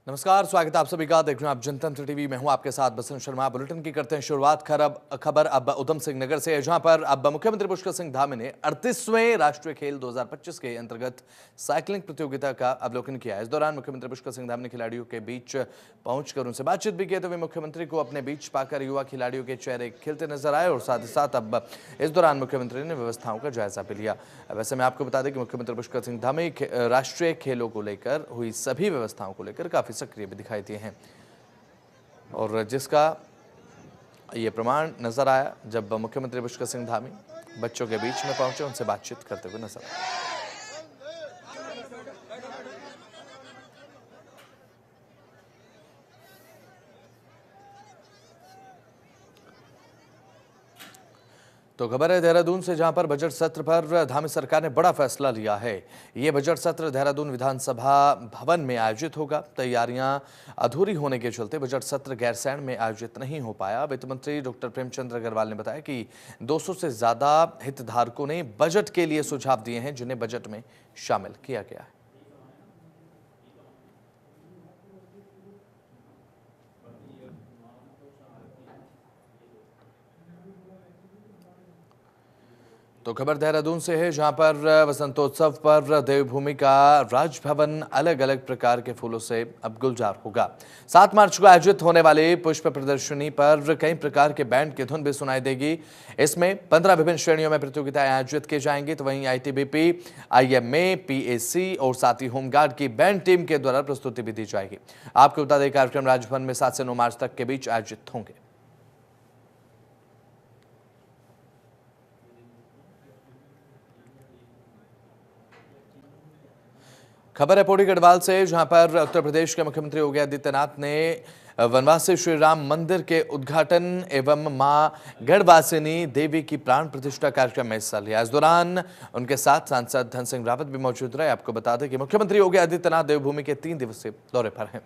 नमस्कार, स्वागत है आप सभी का। देख रहे हैं आप जनतंत्र टीवी में हूं आपके साथ बसंत शर्मा। बुलेटिन की करते हैं शुरुआत। खबर अब उधम सिंह नगर से है, जहां पर अब मुख्यमंत्री पुष्कर सिंह धामी ने 38वें राष्ट्रीय खेल 2025 के अंतर्गत साइकिलिंग प्रतियोगिता का अवलोकन किया। इस दौरान मुख्यमंत्री पुष्कर सिंह धामी ने खिलाड़ियों के बीच पहुंचकर उनसे बातचीत भी की। तो वे मुख्यमंत्री को अपने बीच पाकर युवा खिलाड़ियों के चेहरे खिलते नजर आए और साथ ही साथ अब इस दौरान मुख्यमंत्री ने व्यवस्थाओं का जायजा भी लिया। वैसे मैं आपको बता दें कि मुख्यमंत्री पुष्कर सिंह धामी राष्ट्रीय खेलों को लेकर हुई सभी व्यवस्थाओं को लेकर काफी सक्रिय भी दिखाई दिए हैं, और जिसका ये प्रमाण नजर आया जब मुख्यमंत्री पुष्कर सिंह धामी बच्चों के बीच में पहुंचे, उनसे बातचीत करते हुए नजर आए। तो खबर है देहरादून से, जहां पर बजट सत्र पर धामी सरकार ने बड़ा फैसला लिया है। ये बजट सत्र देहरादून विधानसभा भवन में आयोजित होगा। तैयारियां अधूरी होने के चलते बजट सत्र गैरसैंण में आयोजित नहीं हो पाया। वित्त मंत्री डॉक्टर प्रेमचंद अग्रवाल ने बताया कि 200 से ज्यादा हितधारकों ने बजट के लिए सुझाव दिए हैं, जिन्हें बजट में शामिल किया गया है। तो खबर देहरादून से है, जहां पर वसंतोत्सव पर देवभूमि का राजभवन अलग अलग प्रकार के फूलों से अब गुलजार होगा। 7 मार्च को आयोजित होने वाली पुष्प प्रदर्शनी पर कई प्रकार के बैंड की धुन भी सुनाई देगी। इसमें 15 विभिन्न श्रेणियों में प्रतियोगिताएं आयोजित की जाएंगी। तो वहीं आईटीबीपी, आईएमए, पीएसी और साथ ही होमगार्ड की बैंड टीम के द्वारा प्रस्तुति भी दी जाएगी। आपको बता दें, कार्यक्रम राजभवन में 7 से 9 मार्च तक के बीच आयोजित होंगे। खबर है पौड़ी गढ़वाल से, जहां पर उत्तर प्रदेश के मुख्यमंत्री योगी आदित्यनाथ ने वनवासी श्री राम मंदिर के उद्घाटन एवं मां गढ़वासिनी देवी की प्राण प्रतिष्ठा कार्यक्रम में हिस्सा लिया। इस दौरान उनके साथ सांसद धन सिंह रावत भी मौजूद रहे। आपको बता दें कि मुख्यमंत्री योगी आदित्यनाथ देवभूमि के 3 दिवसीय दौरे पर हैं।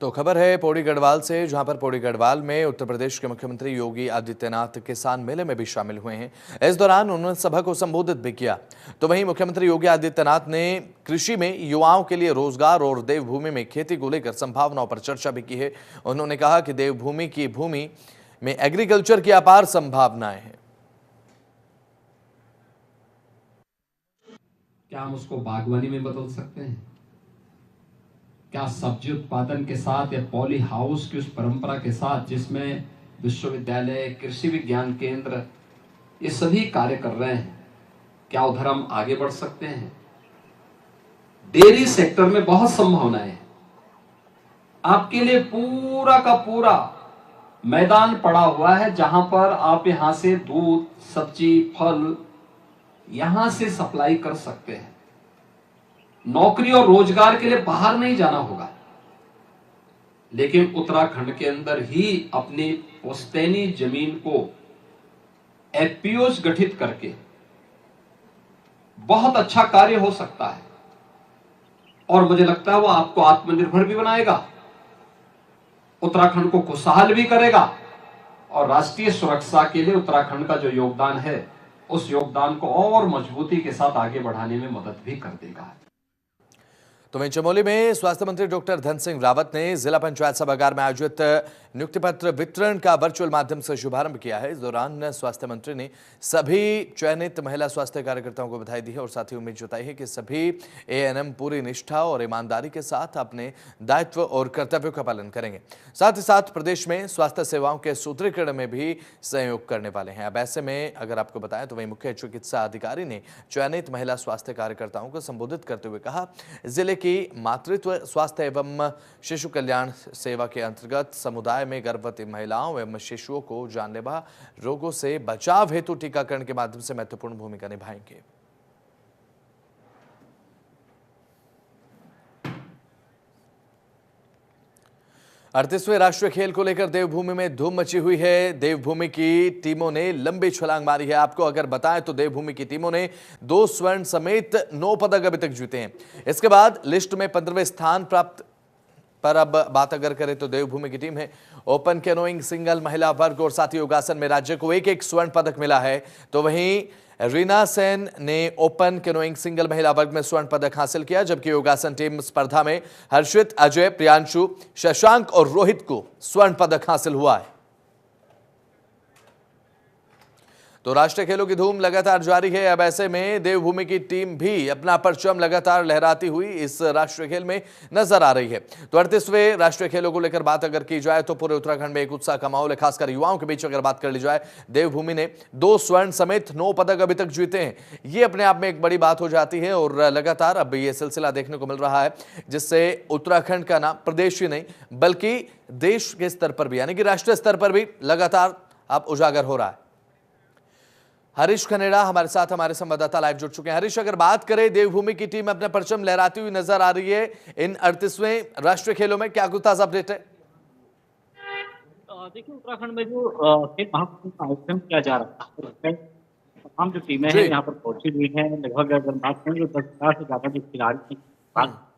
तो खबर है पौड़ी गढ़वाल से, जहां पर पौड़ी गढ़वाल में उत्तर प्रदेश के मुख्यमंत्री योगी आदित्यनाथ किसान मेले में भी शामिल हुए हैं। इस दौरान उन्होंने सभा को संबोधित भी किया। तो वहीं मुख्यमंत्री योगी आदित्यनाथ ने कृषि में युवाओं के लिए रोजगार और देवभूमि में खेती को लेकर संभावनाओं पर चर्चा भी की है। उन्होंने कहा कि देवभूमि की भूमि में एग्रीकल्चर की अपार संभावनाएं हैं। क्या हम उसको बागवानी में बदल सकते हैं? क्या सब्जी उत्पादन के साथ या पॉली हाउस की उस परंपरा के साथ जिसमें विश्वविद्यालय, कृषि विज्ञान केंद्र ये सभी कार्य कर रहे हैं, क्या उधर हम आगे बढ़ सकते हैं? डेयरी सेक्टर में बहुत संभावनाएं हैं। आपके लिए पूरा का पूरा मैदान पड़ा हुआ है, जहां पर आप यहां से दूध, सब्जी, फल यहां से सप्लाई कर सकते हैं। नौकरी और रोजगार के लिए बाहर नहीं जाना होगा, लेकिन उत्तराखंड के अंदर ही अपनी पुश्तैनी जमीन को एफपीओज गठित करके बहुत अच्छा कार्य हो सकता है, और मुझे लगता है वो आपको आत्मनिर्भर भी बनाएगा, उत्तराखंड को खुशहाल भी करेगा, और राष्ट्रीय सुरक्षा के लिए उत्तराखंड का जो योगदान है उस योगदान को और मजबूती के साथ आगे बढ़ाने में मदद भी कर देगा। तो वहीं चमोली में स्वास्थ्य मंत्री डॉक्टर धन सिंह रावत ने जिला पंचायत सभागार में आयोजित नियुक्ति पत्र वितरण का वर्चुअल माध्यम से शुभारंभ किया है। इस दौरान स्वास्थ्य मंत्री ने सभी चयनित महिला स्वास्थ्य कार्यकर्ताओं को बधाई दी है और साथ ही उम्मीद जताई है कि सभी एएनएम पूरी निष्ठा और ईमानदारी के साथ अपने दायित्व और कर्तव्यों का पालन करेंगे। साथ ही साथ प्रदेश में स्वास्थ्य सेवाओं के सुदृढ़ीकरण में भी सहयोग करने वाले हैं। अब ऐसे में अगर आपको बताएं तो वहीं मुख्य चिकित्सा अधिकारी ने चयनित महिला स्वास्थ्य कार्यकर्ताओं को संबोधित करते हुए कहा, जिले की मातृत्व स्वास्थ्य एवं शिशु कल्याण सेवा के अंतर्गत समुदाय में गर्भवती महिलाओं एवं शिशुओं को जानलेवा रोगों से बचाव हेतु टीकाकरण के माध्यम से महत्वपूर्ण भूमिका निभाएंगे। 38वें राष्ट्रीय खेल को लेकर देवभूमि में धूम मची हुई है। देवभूमि की टीमों ने लंबी छलांग मारी है। आपको अगर बताएं तो देवभूमि की टीमों ने 2 स्वर्ण समेत 9 पदक अभी तक जीते हैं। इसके बाद लिस्ट में 15वें स्थान प्राप्त पर अब बात अगर करें तो देवभूमि की टीम है। ओपन कैनोइंग सिंगल महिला वर्ग और साथ ही योगासन में राज्य को एक एक स्वर्ण पदक मिला है। तो वहीं रीना सेन ने ओपन कैनोइंग सिंगल महिला वर्ग में स्वर्ण पदक हासिल किया, जबकि योगासन टीम स्पर्धा में हर्षित, अजय, प्रियांशु, शशांक और रोहित को स्वर्ण पदक हासिल हुआ है। तो राष्ट्रीय खेलों की धूम लगातार जारी है। अब ऐसे में देवभूमि की टीम भी अपना परचम लगातार लहराती हुई इस राष्ट्रीय खेल में नजर आ रही है। तो 38वें राष्ट्रीय खेलों को लेकर बात अगर की जाए तो पूरे उत्तराखंड में एक उत्साह का माहौल है। खासकर युवाओं के बीच अगर बात कर ली जाए, देवभूमि ने 2 स्वर्ण समेत 9 पदक अभी तक जीते हैं। ये अपने आप में एक बड़ी बात हो जाती है और लगातार अब ये सिलसिला देखने को मिल रहा है, जिससे उत्तराखंड का नाम प्रदेश ही नहीं बल्कि देश के स्तर पर भी यानी कि राष्ट्रीय स्तर पर भी लगातार अब उजागर हो रहा है। हरीश खनेड़ा हमारे साथ, हमारे संवाददाता लाइव जुड़ चुके हैं। हरीश, अगर बात करें देवभूमि की टीम अपना परचम लहराती हुई नजर आ रही है इन 38वें राष्ट्रीय खेलों में, क्या कुछ ताजा अपडेट है? देखिए, उत्तराखंड में जो खेल महाकुंभ का आयोजन किया जा रहा है, तमाम जो टीमें हैं यहाँ पर पहुंची हुई हैं। लगभग अगर बात करें तो 10,000 से ज्यादा जो खिलाड़ी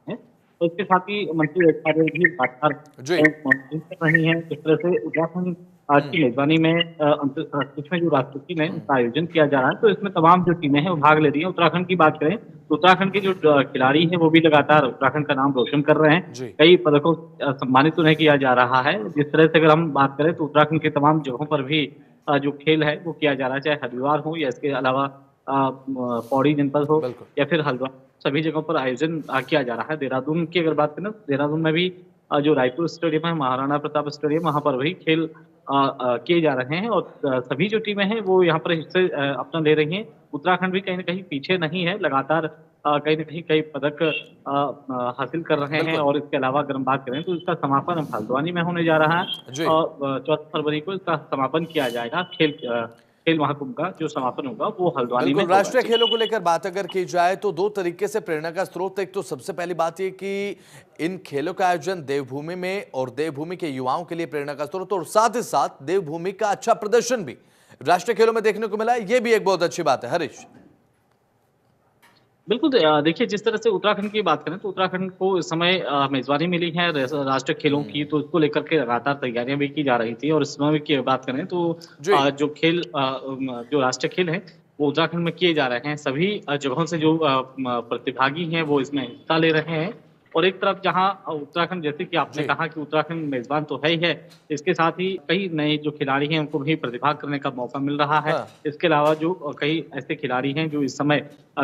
हैं, तो इसके साथ ही मंत्री रेखा देवी भी लगातार मॉनिटरिंग कर रही हैं। इस तरह से उत्तराखंड आज की मेजबानी में 38वें जो राष्ट्रीय खेल है उसका आयोजन किया जा रहा है। तो इसमें तमाम जो टीमें हैं वो भाग ले रही हैं। उत्तराखंड की बात करें तो उत्तराखंड के जो खिलाड़ी हैं वो भी लगातार उत्तराखंड का नाम रोशन कर रहे हैं। कई पदकों सम्मानित उन्हें किया जा रहा है। जिस तरह से अगर हम बात करें तो उत्तराखंड के तमाम जगहों पर भी जो खेल है वो किया जा रहा है, चाहे हरिद्वार हो या इसके अलावा पौड़ी जनपद हो या फिर हल्द्वार, सभी जगहों पर आयोजन किया जा रहा है। देहरादून की अगर बात करें तो देहरादून में भी जो रायपुर स्टेडियम है, महाराणा प्रताप स्टेडियम, वहाँ पर भी खेल किए जा रहे हैं और सभी जो टीमें हैं वो यहाँ पर हिस्से अपना ले रही हैं। उत्तराखंड भी कहीं न कहीं पीछे नहीं है, लगातार कहीं न कहीं कई पदक हासिल कर रहे हैं। और इसके अलावा अगर हम बात करें तो इसका समापन अब हल्द्वानी में होने जा रहा है और 14 फरवरी को इसका समापन किया जाएगा। खेल महाकुंभ का जो समापन होगा वो हल्द्वानी में। राष्ट्रीय खेलों को लेकर बात अगर की जाए तो 2 तरीके से प्रेरणा का स्रोत। एक तो सबसे पहली बात ये कि इन खेलों का आयोजन देवभूमि में और देवभूमि के युवाओं के लिए प्रेरणा का स्रोत, और साथ ही साथ देवभूमि का अच्छा प्रदर्शन भी राष्ट्रीय खेलों में देखने को मिला है। ये भी एक बहुत अच्छी बात है। हरीश, बिल्कुल, देखिए जिस तरह से उत्तराखंड की बात करें तो उत्तराखंड को इस समय मेजबानी मिली है राष्ट्रीय खेलों की, तो इसको लेकर के लगातार तैयारियां भी की जा रही थी। और इस समय की बात करें तो जो खेल जो राष्ट्रीय खेल है वो उत्तराखंड में किए जा रहे हैं। सभी जगहों से जो प्रतिभागी हैं वो इसमें हिस्सा ले रहे हैं। और एक तरफ जहां उत्तराखंड, जैसे कि आपने कहा कि उत्तराखंड मेजबान तो है ही है, इसके साथ ही कई नए जो खिलाड़ी हैं उनको भी प्रतिभाग करने का मौका मिल रहा है। इसके अलावा जो कई ऐसे खिलाड़ी हैं जो इस समय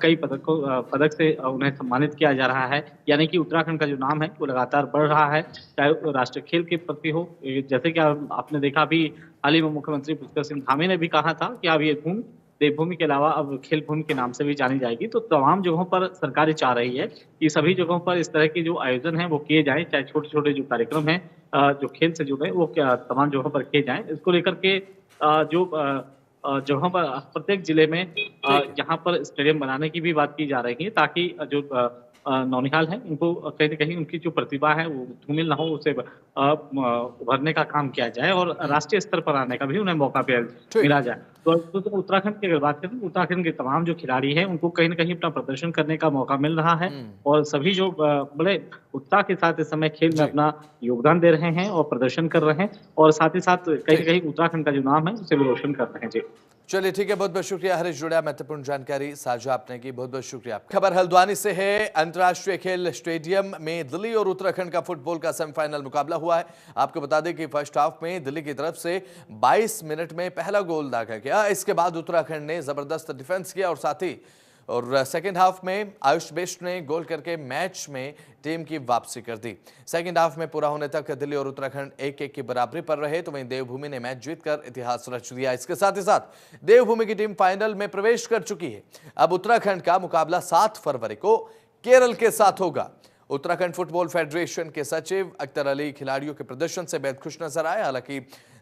कई पदक से उन्हें सम्मानित किया जा रहा है। यानी कि उत्तराखंड का जो नाम है वो लगातार बढ़ रहा है, चाहे राष्ट्रीय खेल के प्रति हो। जैसे कि आपने देखा अभी हाल ही में मुख्यमंत्री पुष्कर सिंह धामी ने भी कहा था कि अब ये भूमि देवभूमि के अलावा अब खेल भूमि के नाम से भी जानी जाएगी। तो तमाम जगहों पर सरकार चाह रही है कि सभी जगहों पर इस तरह के जो आयोजन हैं वो किए जाएं, चाहे छोटे-छोटे जो कार्यक्रम हैं जो खेल से जुड़े वो तमाम जगहों पर किए जाएं। इसको लेकर के जो जगहों पर प्रत्येक जिले में यहाँ पर स्टेडियम बनाने की भी बात की जा रही है, ताकि जो नौनिहाल है उनको कहीं न कहीं उनकी जो प्रतिभा है वो धूमिल ना हो, उसे उभरने का काम किया जाए और राष्ट्रीय स्तर पर आने का भी उन्हें मौका मिला जाए। तो उत्तराखंड की अगर बात करें, उत्तराखंड के तमाम जो खिलाड़ी हैं उनको कहीं न कहीं अपना प्रदर्शन करने का मौका मिल रहा है और सभी जो बड़े उत्साह के साथ इस समय खेल में अपना योगदान दे रहे हैं और प्रदर्शन कर रहे हैं और साथ ही साथ कहीं न कहीं उत्तराखंड का जो नाम है उसे भी रोशन कर रहे हैं। जी चलिए ठीक है, बहुत बहुत शुक्रिया हरीश जुड़िया, महत्वपूर्ण जानकारी साझा आपने की, बहुत बहुत शुक्रिया। खबर हल्द्वानी से है। अंतर्राष्ट्रीय खेल स्टेडियम में दिल्ली और उत्तराखंड का फुटबॉल का सेमीफाइनल मुकाबला हुआ है। आपको बता दें कि फर्स्ट हाफ में दिल्ली की तरफ से 22 मिनट में पहला गोल दागा गया। इसके बाद उत्तराखंड ने जबरदस्त डिफेंस किया और साथ ही सेकेंड हाफ में आयुष बेस्ट ने गोल करके मैच में टीम की वापसी कर दी। सेकेंड हाफ में पूरा होने तक दिल्ली और उत्तराखंड 1-1 की बराबरी पर रहे, तो वहीं देवभूमि ने मैच जीतकर इतिहास रच दिया। इसके साथ ही साथ देवभूमि की टीम फाइनल में प्रवेश कर चुकी है। अब उत्तराखंड का मुकाबला 7 फरवरी को केरल के साथ होगा। उत्तराखंड फुटबॉल फेडरेशन के सचिव अख्तर अली खिलाड़ियों के प्रदर्शन से बेहद खुश नजर आए। हालांकि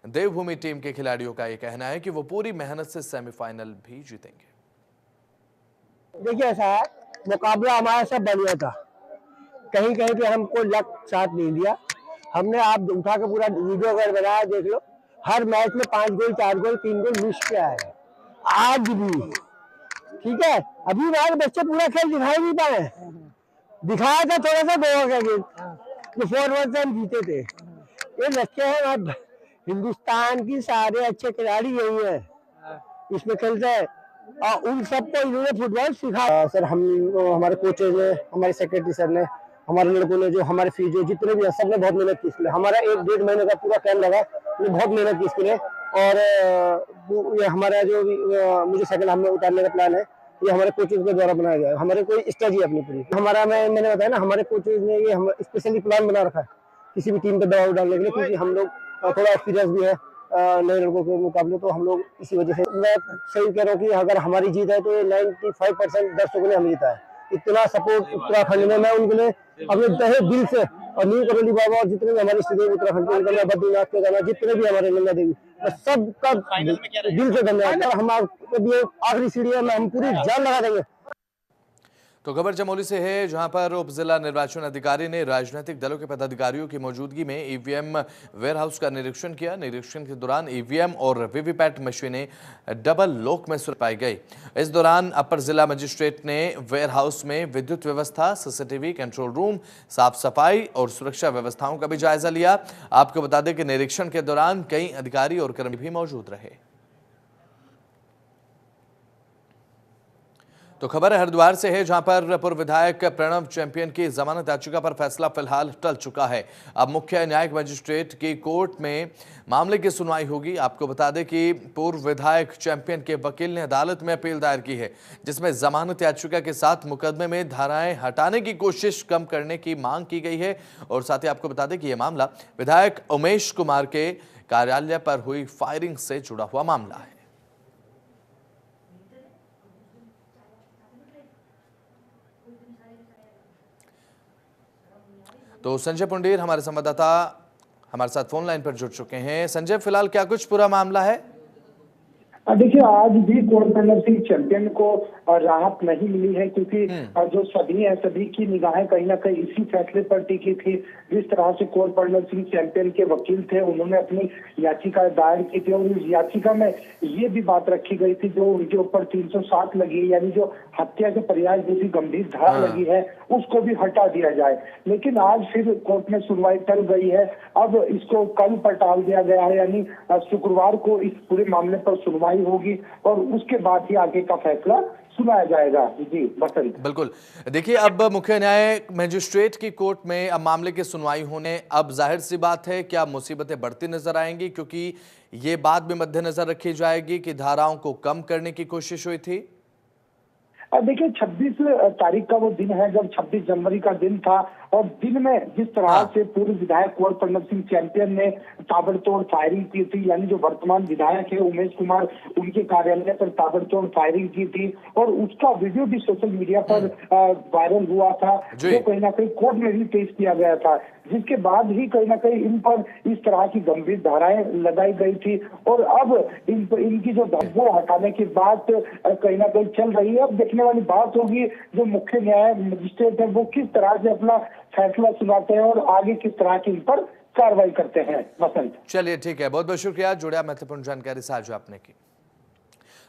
देवभूमि टीम के खिलाड़ियों का यह कहना है कि वो पूरी मेहनत से सेमीफाइनल भी जीतेंगे। देखिए, ऐसा है, मुकाबला हमारा सब बढ़िया था, कहीं कहीं पे हमको लक साथ नहीं दिया हमने आप उठा के पूरा वीडियो अगर बनाया देख लो, हर मैच में 5 गोल 4 गोल 3 गोल मिस किया है आज भी। ठीक है, अभी हमारे बच्चे पूरा खेल दिखाई नहीं पाए, दिखाया था थोड़ा सा गोवा का गेम जो 4-1 से हम जीते थे। ये बच्चे हैं अब हिंदुस्तान की सारे अच्छे खिलाड़ी यही है, इसमें खेलते हैं और उन सबको इन्होंने फुटबॉल सिखा। सर हम हमारे कोचेज ने, हमारे सेक्रेटरी सर ने, हमारे लड़कों ने, जो हमारे फिजियो जितने भी हैं, सब ने बहुत मेहनत की इसके लिए। हमारा 1-1.5 महीने का पूरा कैंप लगा, बहुत मेहनत की इसके लिए। और ये हमारा जो मुझे सेकंड हाफ में उतारने का प्लान है, ये हमारे कोचेज के द्वारा बनाया गया है। हमारे कोई स्ट्रेटजी अपनी पूरी हमारा, मैंने बताया ना, हमारे कोचेज ने ये हम स्पेशली प्लान बना रखा है किसी भी टीम पे दबाव डालने के लिए, क्योंकि हम लोग थोड़ा एक्सपीरियंस भी है नए लड़कों के मुकाबले, तो हम लोग इसी वजह से, मैं सही कह रहा हूँ कि अगर हमारी जीत है तो 95% दर्शकों ने हमें जीता है। इतना सपोर्ट उत्तराखंड में, मैं उनके लिए अपने तहे दिल से, और न्यू करोली बाबा और जितने भी हमारे स्टेडियम उत्तराखंड के, मैं बद्रीनाथ के जाना, जितने भी हमारे नंदा देवी, मैं सबका दिल से धन्यवाद। हम आखिरी सीढ़ी है, हम पूरी जान लगा देंगे। तो खबर चमोली से है, जहां पर उप जिला निर्वाचन अधिकारी ने राजनीतिक दलों के पदाधिकारियों की मौजूदगी में ईवीएम वेयरहाउस का निरीक्षण किया। निरीक्षण के दौरान ईवीएम और वीवीपैट मशीनें डबल लॉक में सुरक्षित पाई गई। इस दौरान अपर जिला मजिस्ट्रेट ने वेयरहाउस में विद्युत व्यवस्था, सीसीटीवी, कंट्रोल रूम, साफ सफाई और सुरक्षा व्यवस्थाओं का भी जायजा लिया। आपको बता दें कि निरीक्षण के दौरान कई अधिकारी और कर्मी भी मौजूद रहे। तो खबर हरिद्वार से है, जहां पर पूर्व विधायक प्रणव चैंपियन की जमानत याचिका पर फैसला फिलहाल टल चुका है। अब मुख्य न्यायिक मजिस्ट्रेट की कोर्ट में मामले की सुनवाई होगी। आपको बता दें कि पूर्व विधायक चैंपियन के वकील ने अदालत में अपील दायर की है, जिसमें जमानत याचिका के साथ मुकदमे में धाराएं हटाने की कोशिश कम करने की मांग की गई है। और साथ ही आपको बता दें कि यह मामला विधायक उमेश कुमार के कार्यालय पर हुई फायरिंग से जुड़ा हुआ मामला है। तो संजय पुंडीर हमारे संवाददाता हमारे साथ फोन लाइन पर जुड़ चुके हैं। संजय, फिलहाल क्या कुछ पूरा मामला है? देखिए, आज भी कुंवर प्रणव सिंह चैंपियन को राहत नहीं मिली है, क्योंकि जो सभी है, सभी की निगाहें कहीं ना कहीं इसी फैसले पर टिकी थी। जिस तरह से कुंवर प्रणव सिंह चैंपियन के वकील थे, उन्होंने अपनी याचिका दायर की थी और इस याचिका में ये भी बात रखी गई थी, जो उनके ऊपर 307 लगी, यानी जो हत्या के प्रयास जैसी गंभीर धारा लगी है, उसको भी हटा दिया जाए। लेकिन आज फिर कोर्ट में सुनवाई टल गई है। अब इसको कल पर टाल दिया गया है, यानी शुक्रवार को इस पूरे मामले पर सुनवाई होगी और उसके बाद ही आगे का फैसला सुनाया जाएगा। जी बसंत। बिल्कुल, देखिए, अब मुख्य न्यायिक मजिस्ट्रेट की कोर्ट में अब मामले की सुनवाई होने, अब जाहिर सी बात है क्या मुसीबतें बढ़ती नजर आएंगी, क्योंकि ये बात भी मद्देनजर रखी जाएगी कि धाराओं को कम करने की कोशिश हुई थी। देखिए, 26 तारीख का वो दिन है जब 26 जनवरी का दिन था, और दिन में जिस तरह से पूर्व विधायक कुंवर प्रणव सिंह चैंपियन ने ताबड़तोड़ फायरिंग की थी, यानी जो वर्तमान विधायक है उमेश कुमार, उनके कार्यालय पर ताबड़तोड़ फायरिंग की थी और उसका वीडियो भी सोशल मीडिया पर वायरल हुआ था, जो कहीं ना कहीं कोर्ट में भी पेश किया गया था, जिसके बाद ही कहीं ना कहीं इन पर इस तरह की गंभीर धाराएं लगाई गई थी। और अब इनकी जो वो हटाने की बात कहीं ना कहीं चल रही है। अब देखने वाली बात होगी जो मुख्य न्याय मजिस्ट्रेट है वो किस तरह से अपना फैसला सुनाते हैं और आगे किस तरह की इन पर कार्रवाई करते हैं। बसंत, चलिए ठीक है, बहुत बहुत शुक्रिया, जुड़ा महत्वपूर्ण जानकारी साझा आपने की।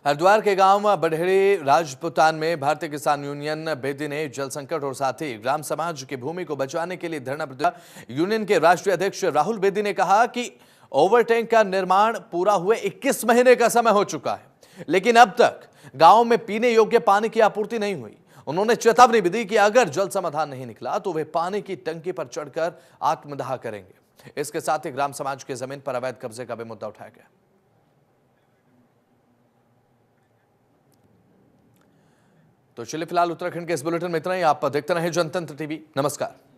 हरिद्वार के गांव बड़ेड़ी राजपुतान में भारतीय किसान यूनियन बेदी ने जल संकट और साथ ही ग्राम समाज की भूमि को बचाने के लिए धरना प्रदर्शन। यूनियन के राष्ट्रीय अध्यक्ष राहुल बेदी ने कहा कि ओवरटैंक का निर्माण पूरा हुए 21 महीने का समय हो चुका है, लेकिन अब तक गांव में पीने योग्य पानी की आपूर्ति नहीं हुई। उन्होंने चेतावनी भी दी कि अगर जल समाधान नहीं निकला तो वे पानी की टंकी पर चढ़कर आत्मदाह करेंगे। इसके साथ ही ग्राम समाज की जमीन पर अवैध कब्जे का भी मुद्दा उठाया गया। तो चलिए, फिलहाल उत्तराखंड के इस बुलेटिन में इतना ही। आप देखते रहें जनतंत्र टीवी। नमस्कार।